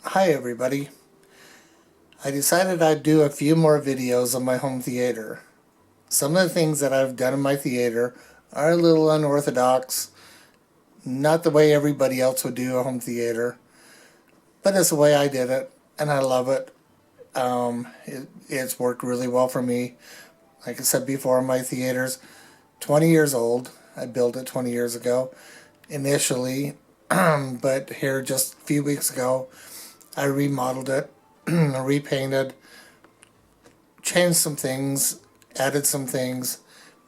Hi everybody. I decided I'd do a few more videos on my home theater. Some of the things that I've done in my theater are a little unorthodox, not the way everybody else would do a home theater, but it's the way I did it, and I love it. It's worked really well for me. Like I said before, my theater's 20 years old. I built it 20 years ago initially, but here just a few weeks ago, I remodeled it, repainted, changed some things, added some things,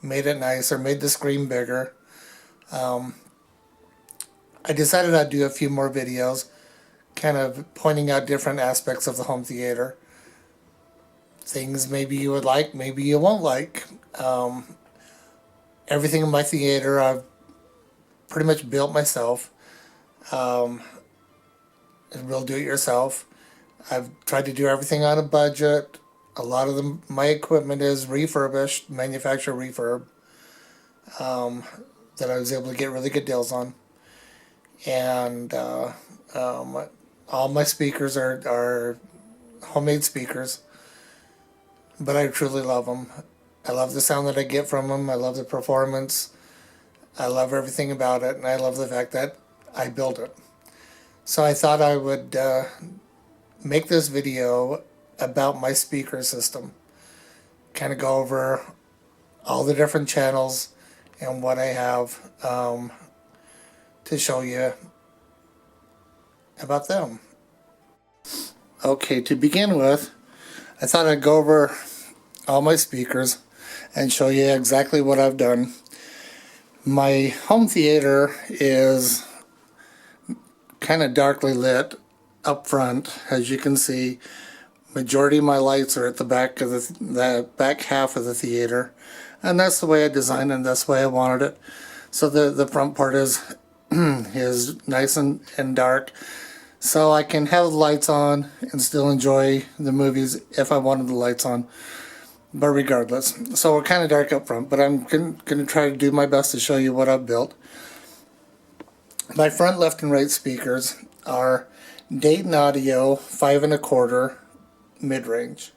made it nicer, made the screen bigger. I decided I'd do a few more videos kind of pointing out different aspects of the home theater. Things maybe you would like, maybe you won't like. Everything in my theater I've pretty much built myself. Real do-it-yourself. I've tried to do everything on a budget. A lot of my equipment is refurbished, manufacturer refurb, that I was able to get really good deals on. And all my speakers are homemade speakers, but I truly love them. I love the sound that I get from them. I love the performance. I love everything about it, and I love the fact that I built it. So I thought I would make this video about my speaker system. Kind of go over all the different channels and what I have to show you about them. Okay, to begin with, I thought I'd go over all my speakers and show you exactly what I've done. My home theater is kind of darkly lit up front. As you can see, majority of my lights are at the back of the back half of the theater, and that's the way I designed it, and that's the way I wanted it. So the front part is is nice and dark, so I can have the lights on and still enjoy the movies if I wanted the lights on. But regardless, so we're kind of dark up front, but I'm going to try to do my best to show you what I've built. My front, left, and right speakers are Dayton Audio 5.25 mid-range,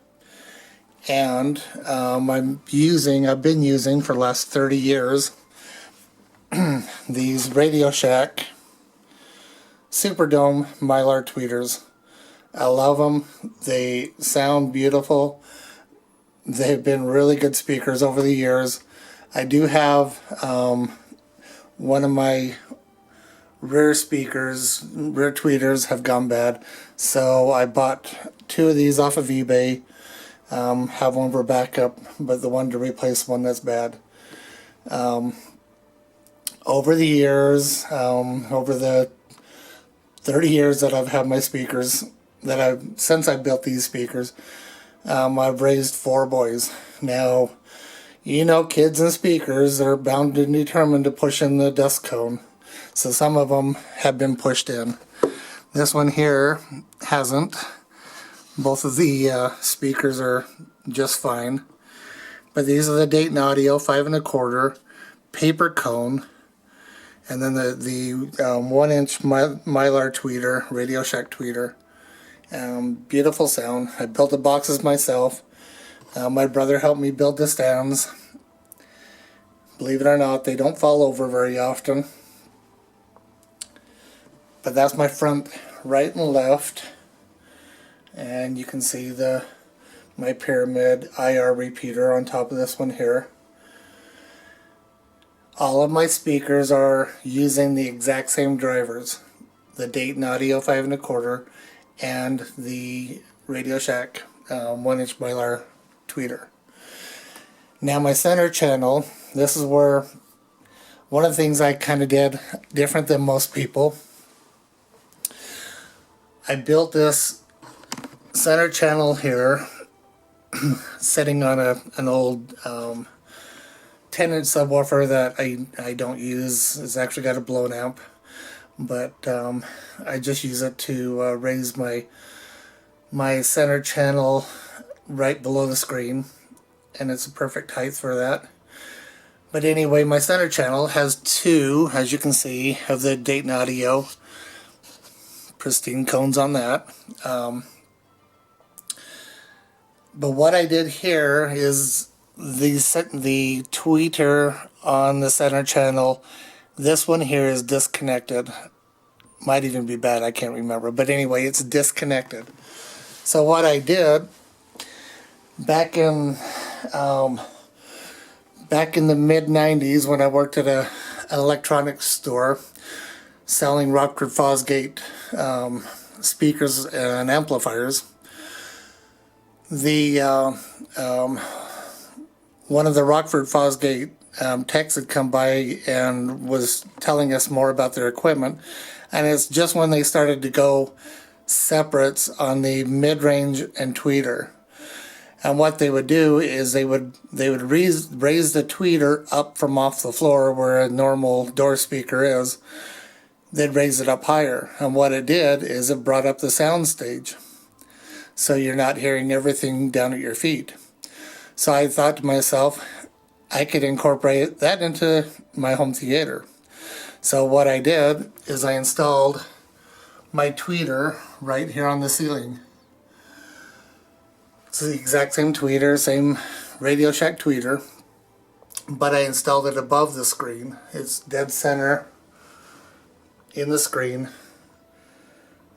and I've been using for the last 30 years these Radio Shack Superdome Mylar tweeters. I love them. They sound beautiful. They've been really good speakers over the years. I do have one of my rear tweeters have gone bad, so I bought two of these off of eBay. Have one for backup, but the one to replace one that's bad. Over the years, over the 30 years that I've had my speakers, since I built these speakers, I've raised 4 boys. Now, you know, kids and speakers are bound and determined to push in the dust cone. So some of them have been pushed in. This one here hasn't. Both of the speakers are just fine. But these are the Dayton Audio 5.25 paper cone. And then the 1-inch Mylar tweeter, Radio Shack tweeter. Beautiful sound. I built the boxes myself. My brother helped me build the stands. Believe it or not, they don't fall over very often. But that's my front, right and left. And you can see my pyramid IR repeater on top of this one here. All of my speakers are using the exact same drivers. The Dayton Audio 5.25 and the Radio Shack 1-inch Mylar tweeter. Now my center channel, this is where one of the things I kind of did different than most people. I built this center channel here sitting on an old 10-inch subwoofer that I don't use. It's actually got a blown amp, but I just use it to raise my center channel right below the screen, and it's a perfect height for that. But anyway, my center channel has 2, as you can see, of the Dayton Audio pristine cones on that. But what I did here is the tweeter on the center channel. This one here is disconnected. Might even be bad, I can't remember. But anyway, it's disconnected. So what I did back in the mid-90s when I worked at an electronics store selling Rockford Fosgate speakers and amplifiers, one of the Rockford Fosgate techs had come by and was telling us more about their equipment, and it's just when they started to go separates on the mid-range and tweeter. And what they would do is they would raise the tweeter up from off the floor where a normal door speaker is. They'd raise it up higher, and what it did is it brought up the sound stage, so you're not hearing everything down at your feet. So I thought to myself, I could incorporate that into my home theater. So what I did is I installed my tweeter right here on the ceiling. It's the exact same tweeter, same Radio Shack tweeter, but I installed it above the screen. It's dead center in the screen,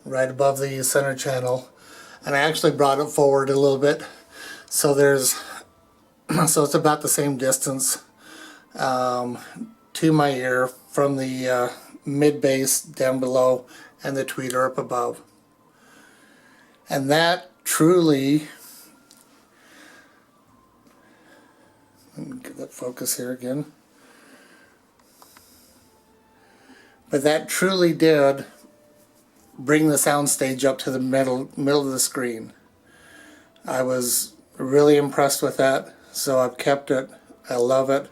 right above the center channel. And I actually brought it forward a little bit, so so it's about the same distance to my ear from the mid bass down below and the tweeter up above. And that truly, let me get that focus here again. But that truly did bring the soundstage up to the middle of the screen. I was really impressed with that, so I've kept it. I love it.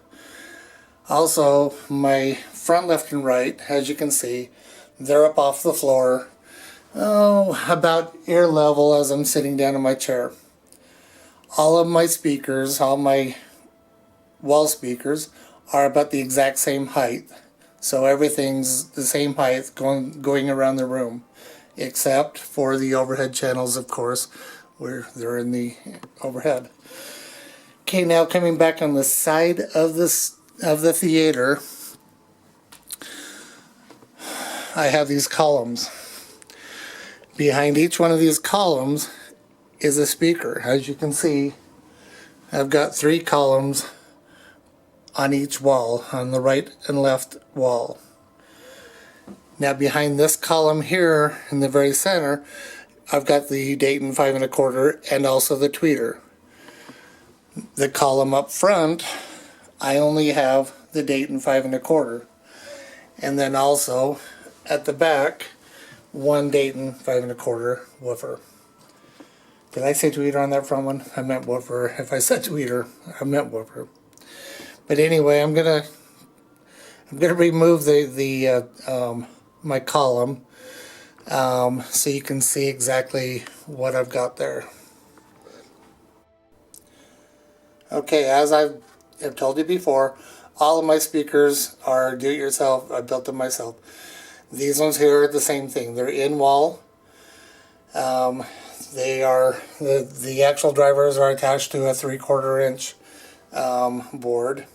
Also, my front left and right, as you can see, they're up off the floor, about ear level as I'm sitting down in my chair. All of my speakers, all my wall speakers, are about the exact same height. So everything's the same height going around the room, except for the overhead channels, of course, where they're in the overhead. Okay, now coming back on the side of the theater, I have these columns. Behind each one of these columns is a speaker. As you can see, I've got 3 columns on each wall, on the right and left wall. Now behind this column here in the very center, I've got the Dayton 5 1/4 and also the tweeter. The column up front, I only have the Dayton 5 1/4, and then also at the back, one Dayton 5 1/4 woofer. Did I say tweeter on that front one? I meant woofer. If I said tweeter, I meant woofer. But anyway, I'm gonna remove my column so you can see exactly what I've got there. Okay, as I've told you before, all of my speakers are do-it-yourself. I built them myself. These ones here are the same thing. They're in wall. They are the actual drivers are attached to a 3/4 inch board,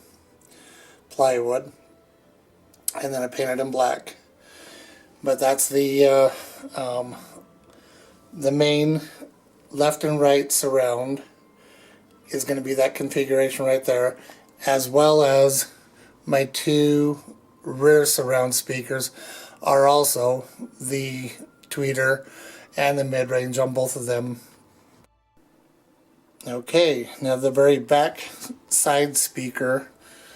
plywood, and then I painted them black. But that's the main left and right surround is going to be that configuration right there, as well as my 2 rear surround speakers are also the tweeter and the mid-range on both of them. Okay, now the very back side speaker,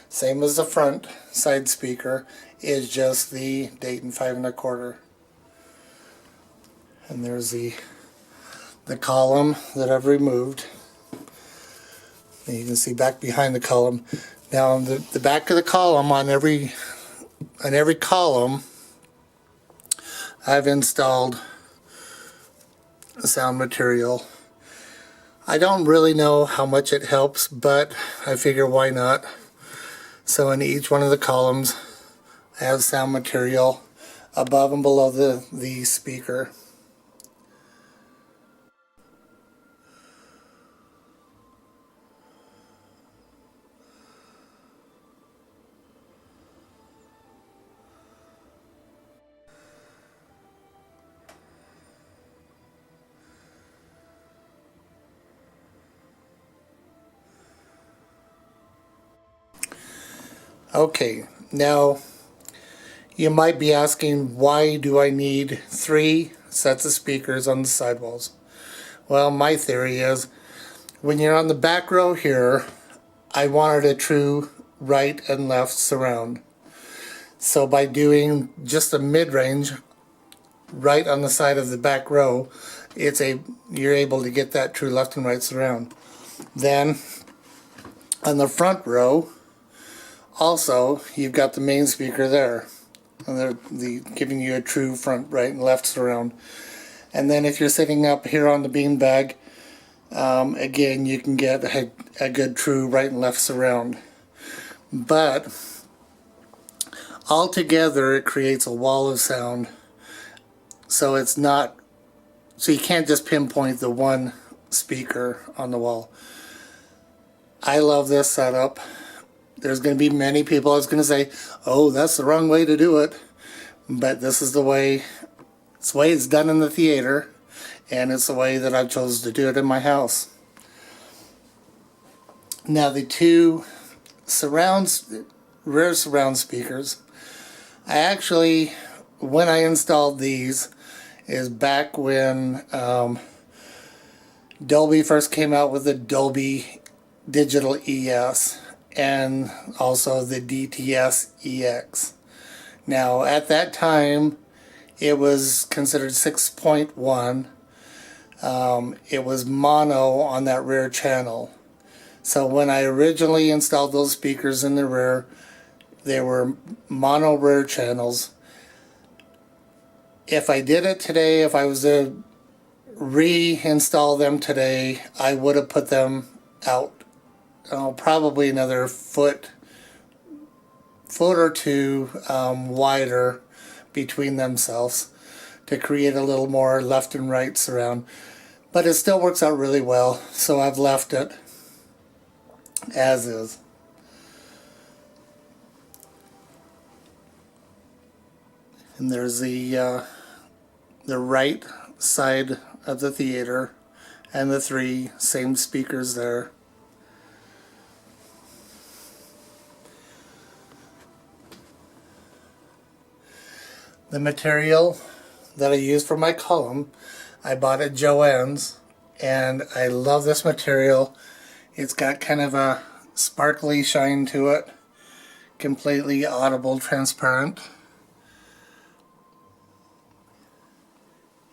same as the front side speaker, is just the Dayton 5 1/4. And there's the column that I've removed. And you can see back behind the column. Now on the back of the column, on every column, I've installed sound material. I don't really know how much it helps, but I figure why not. So in each one of the columns, I have sound material above and below the speaker. Okay, now you might be asking, why do I need 3 sets of speakers on the sidewalls? Well, my theory is, when you're on the back row here, I wanted a true right and left surround. So by doing just a mid-range right on the side of the back row, you're able to get that true left and right surround. Then on the front row, also you've got the main speaker there, and they're giving you a true front, right, and left surround. And then if you're sitting up here on the beanbag, again, you can get a good true right and left surround. But altogether, it creates a wall of sound. So you can't just pinpoint the one speaker on the wall. I love this setup. There's going to be many people that's going to say, oh, that's the wrong way to do it. But this is the way it's done in the theater, and it's the way that I've chosen to do it in my house. Now the 2 rear surround speakers, I actually, when I installed these, is back when Dolby first came out with the Dolby Digital ES and also the DTS EX. Now at that time it was considered 6.1. It was mono on that rear channel. So when I originally installed those speakers in the rear, they were mono rear channels. If I did it today, if I was to reinstall them today, I would have put them out probably another foot or 2 wider between themselves to create a little more left and right surround. But it still works out really well, so I've left it as is. And there's the right side of the theater and the 3 same speakers there. The material that I use for my column, I bought at Joann's, and I love this material. It's got kind of a sparkly shine to it, completely audible, transparent.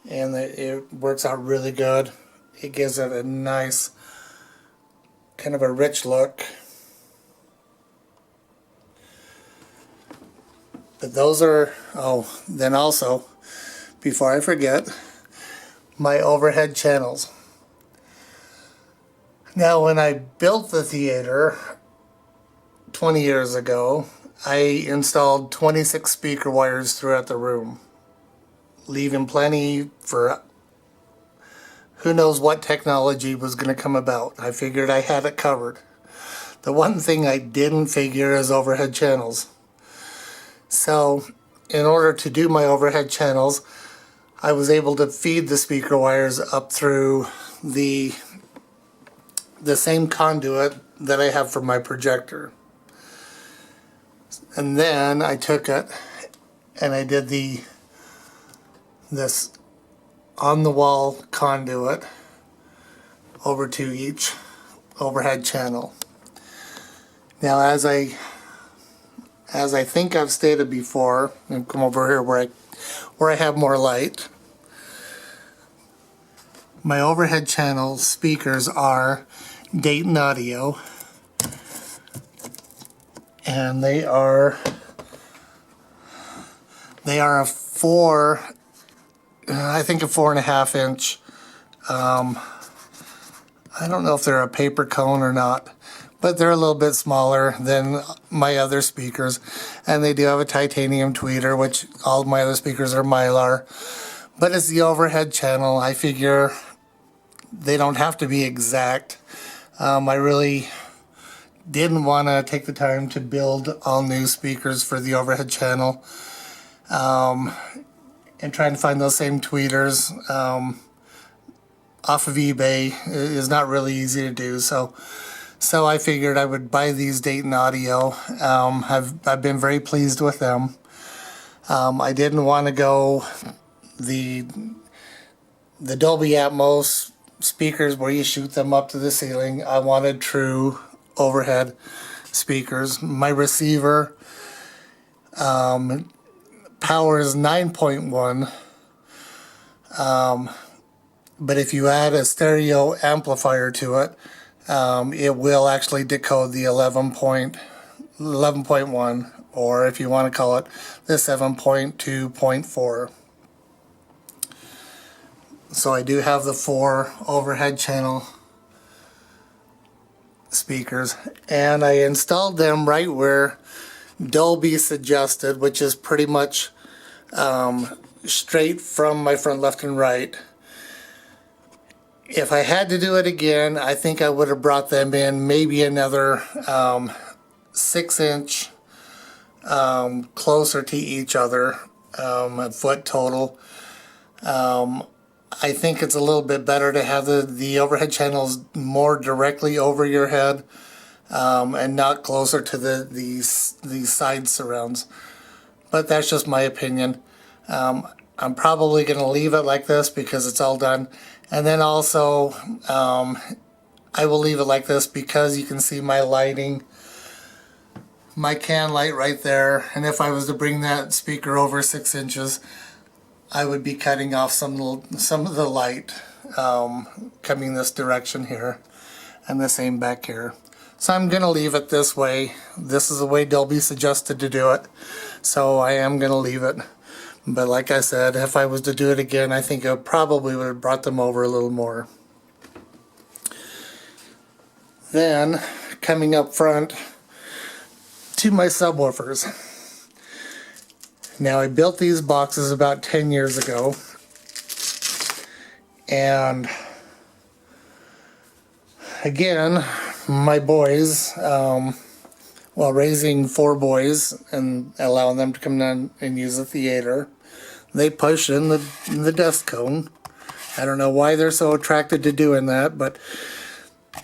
And it works out really good. It gives it a nice, kind of a rich look. But those are, then also, before I forget, my overhead channels. Now when I built the theater 20 years ago, I installed 26 speaker wires throughout the room, leaving plenty for who knows what technology was going to come about. I figured I had it covered. The one thing I didn't figure is overhead channels. So in order to do my overhead channels, I was able to feed the speaker wires up through the same conduit that I have for my projector. And then I took it and I did this on the wall conduit over to each overhead channel. Now as I think I've stated before, and come over here where I have more light, my overhead channel speakers are Dayton Audio, and they are a 4, I think a 4.5 inch. I don't know if they're a paper cone or not, but they're a little bit smaller than my other speakers, and they do have a titanium tweeter, which all of my other speakers are Mylar. But it's the overhead channel. I figure they don't have to be exact. I really didn't want to take the time to build all new speakers for the overhead channel, and trying to find those same tweeters off of eBay is not really easy to do. So I figured I would buy these Dayton Audio. I've been very pleased with them. I didn't want to go the Dolby Atmos speakers where you shoot them up to the ceiling. I wanted true overhead speakers. My receiver power is 9.1, but if you add a stereo amplifier to it, it will actually decode the 11.1, or if you want to call it the 7.2.4. So I do have the 4 overhead channel speakers, and I installed them right where Dolby suggested, which is pretty much straight from my front left and right. If I had to do it again, I think I would have brought them in maybe another 6-inch closer to each other, a foot total. I think it's a little bit better to have the overhead channels more directly over your head, and not closer to these side surrounds. But that's just my opinion. I'm probably going to leave it like this because it's all done. And then also, I will leave it like this because you can see my lighting, my can light right there. And if I was to bring that speaker over 6 inches, I would be cutting off some of the light coming this direction here, and the same back here. So I'm going to leave it this way. This is the way Dolby suggested to do it, so I am going to leave it. But like I said, if I was to do it again, I think I probably would have brought them over a little more. Then, coming up front to my subwoofers. Now, I built these boxes about 10 years ago, and again, my boys, while raising 4 boys and allowing them to come down and use the theater, they push in the dust cone. I don't know why they're so attracted to doing that, but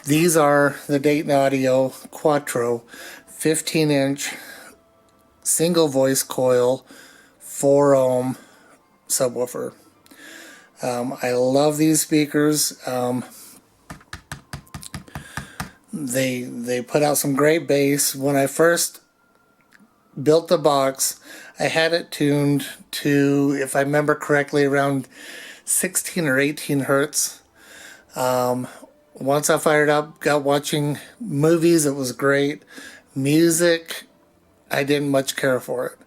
these are the Dayton Audio Quattro 15-inch single voice coil 4-ohm subwoofer. I love these speakers. They put out some great bass. When I first built the box, I had it tuned to, if I remember correctly, around 16 or 18 hertz. Once I fired up, got watching movies, it was great. Music, I didn't much care for it.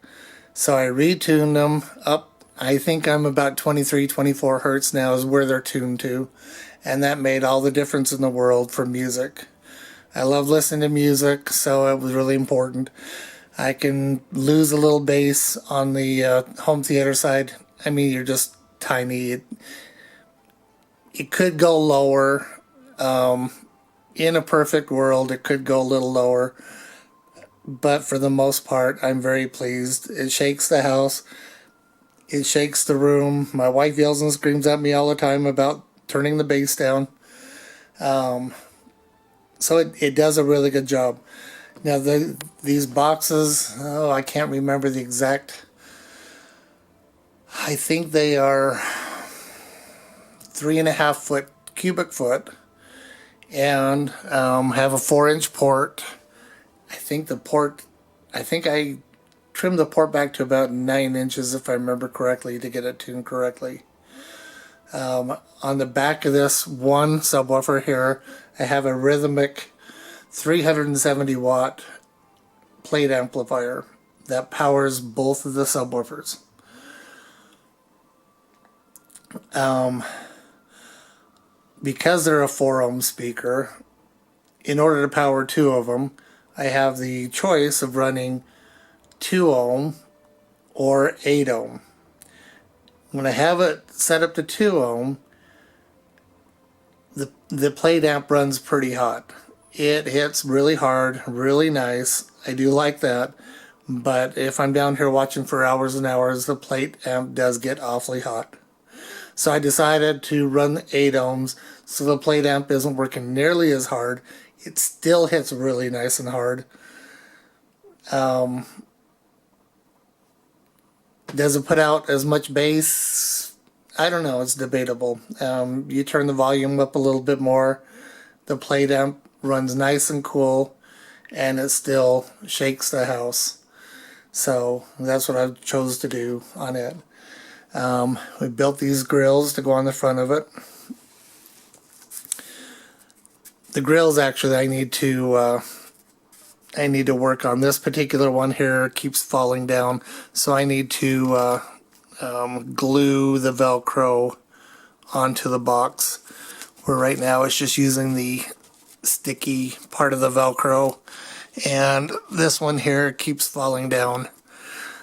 So I retuned them up. I think I'm about 23, 24 hertz now is where they're tuned to. And that made all the difference in the world for music. I love listening to music, so it was really important. I can lose a little bass on the home theater side. I mean, you're just tiny. It could go lower. In a perfect world, it could go a little lower. But for the most part, I'm very pleased. It shakes the house. It shakes the room. My wife yells and screams at me all the time about turning the bass down. So it does a really good job. Now these boxes, I can't remember the exact. I think they are 3.5 foot cubic foot, and have a 4-inch port. I think I trimmed the port back to about 9 inches, if I remember correctly, to get it tuned correctly. On the back of this one subwoofer here, I have a rhythmic 370 watt plate amplifier that powers both of the subwoofers. Because they're a 4-ohm speaker, in order to power two of them, I have the choice of running 2 ohm or 8 ohm. When I have it set up to 2 ohm, the plate amp runs pretty hot. It hits really hard, really nice. I do like that. But if I'm down here watching for hours and hours, the plate amp does get awfully hot. So I decided to run 8 ohms so the plate amp isn't working nearly as hard. It still hits really nice and hard. Does it put out as much bass? I don't know, it's debatable. You turn the volume up a little bit more, the plate amp runs nice and cool, and it still shakes the house. So that's what I chose to do on it. We built these grills to go on the front of it. The grills, actually, I need to work on. This particular one here keeps falling down, so I need to glue the Velcro onto the box, where right now it's just using the sticky part of the Velcro, and this one here keeps falling down,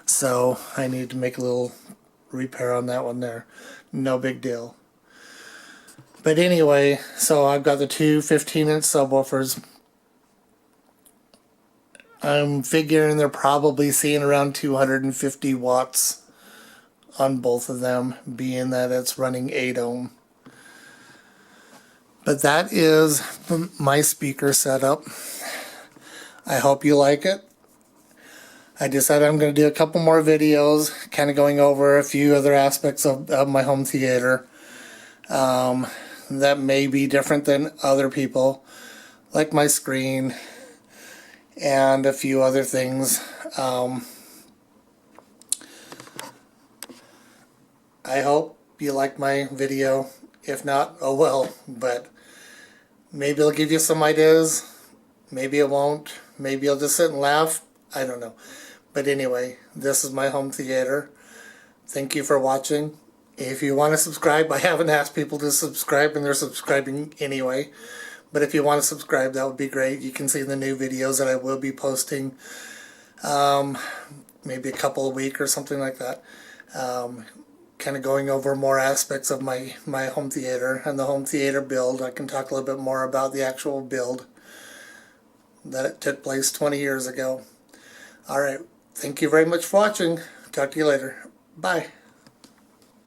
so I need to make a little repair on that one there. No big deal. But anyway, so I've got the two 15-inch subwoofers. I'm figuring they're probably seeing around 250 watts on both of them, being that it's running 8 ohm. But that is my speaker setup. I hope you like it. I decided I'm going to do a couple more videos, kind of going over a few other aspects of my home theater that may be different than other people, like my screen and a few other things. I hope you like my video. If not, oh well, but maybe it'll give you some ideas. Maybe it won't. Maybe you'll just sit and laugh. I don't know. But anyway, this is my home theater. Thank you for watching. If you want to subscribe, I haven't asked people to subscribe, and they're subscribing anyway. But if you want to subscribe, that would be great. You can see the new videos that I will be posting, maybe a couple a week or something like that. Kind of going over more aspects of my home theater and the home theater build. I can talk a little bit more about the actual build that it took place 20 years ago. Alright, thank you very much for watching. Talk to you later. Bye.